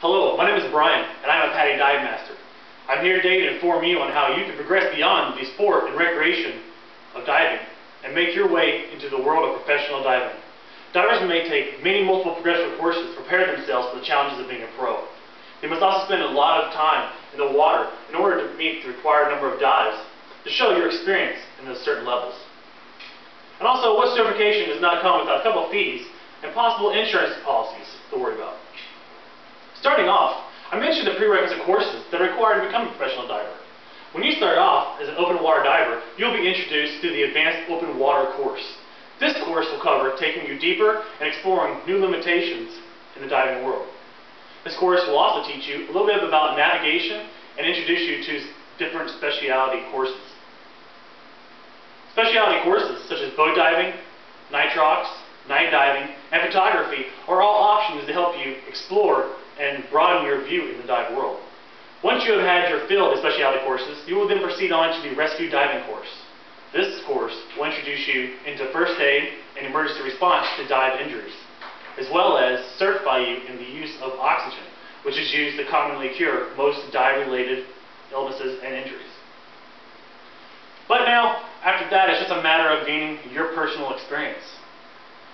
Hello, my name is Brian, and I'm a PADI dive master. I'm here today to inform you on how you can progress beyond the sport and recreation of diving and make your way into the world of professional diving. Divers may take many multiple progressional courses to prepare themselves for the challenges of being a pro. They must also spend a lot of time in the water in order to meet the required number of dives to show your experience in those certain levels. And also, what certification does not come without a couple of fees and possible insurance policies to worry about. Starting off, I mentioned the prerequisite courses that are required to become a professional diver. When you start off as an open water diver, you'll be introduced to the Advanced Open Water course. This course will cover taking you deeper and exploring new limitations in the diving world. This course will also teach you a little bit about navigation and introduce you to different specialty courses. Specialty courses such as boat diving, nitrox, night diving, and photography are all options to help you explore and broaden your view in the dive world. Once you have had your fill of specialty courses, you will then proceed on to the rescue diving course. This course will introduce you into first aid and emergency response to dive injuries, as well as certify you in the use of oxygen, which is used to commonly cure most dive-related illnesses and injuries. But now, after that, it's just a matter of gaining your personal experience.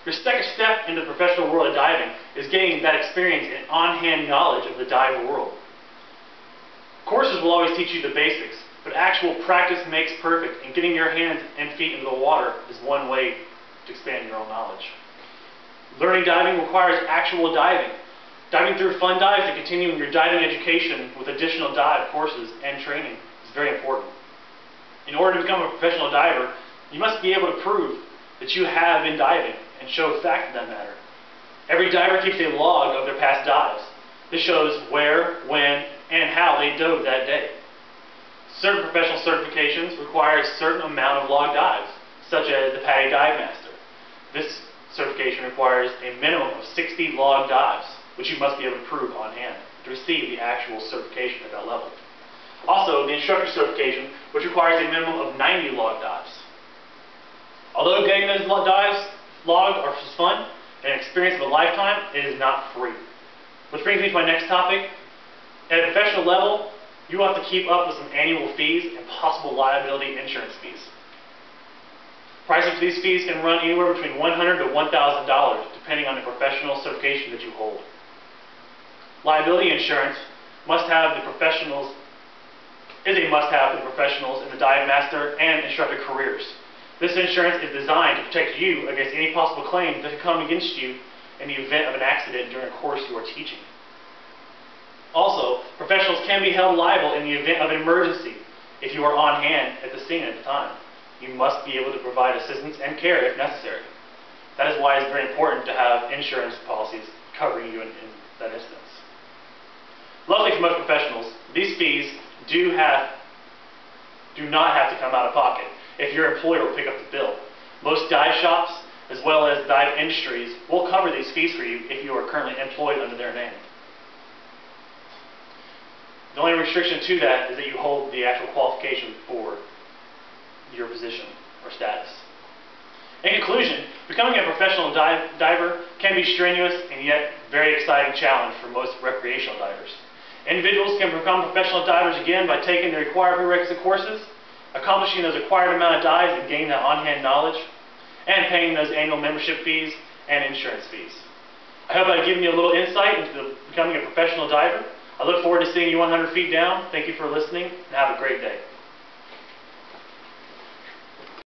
Your second step into the professional world of diving is gaining that experience and on-hand knowledge of the dive world. Courses will always teach you the basics, but actual practice makes perfect, and getting your hands and feet into the water is one way to expand your own knowledge. Learning diving requires actual diving. Diving through fun dives and continuing your diving education with additional dive courses and training is very important. In order to become a professional diver, you must be able to prove that you have been diving and show fact of that matter. Every diver keeps a log of their past dives. This shows where, when, and how they dove that day. Certain professional certifications require a certain amount of log dives, such as the PADI Dive Master. This certification requires a minimum of 60 log dives, which you must be able to prove on hand to receive the actual certification at that level. Also, the instructor certification, which requires a minimum of 90 log dives. Although getting those dives logged are just fun and an experience of a lifetime, it is not free. Which brings me to my next topic. At a professional level, you will have to keep up with some annual fees and possible liability insurance fees. Pricing for these fees can run anywhere between $100 to $1,000 depending on the professional certification that you hold. Liability insurance is a must-have for the professionals in the dive master and instructor careers. This insurance is designed to protect you against any possible claims that could come against you in the event of an accident during a course you are teaching. Also, professionals can be held liable in the event of an emergency if you are on hand at the scene at the time. You must be able to provide assistance and care if necessary. That is why it's very important to have insurance policies covering you in that instance. Luckily for most professionals, these fees do not have to come out of pocket if your employer will pick up the bill. Most dive shops, as well as dive industries, will cover these fees for you if you are currently employed under their name. The only restriction to that is that you hold the actual qualification for your position or status. In conclusion, becoming a professional diver can be strenuous and yet very exciting challenge for most recreational divers. Individuals can become professional divers again by taking the required prerequisite courses, accomplishing those required amount of dives and gaining that on-hand knowledge, and paying those annual membership fees and insurance fees. I hope I've given you a little insight into becoming a professional diver. I look forward to seeing you 100 feet down. Thank you for listening, and have a great day.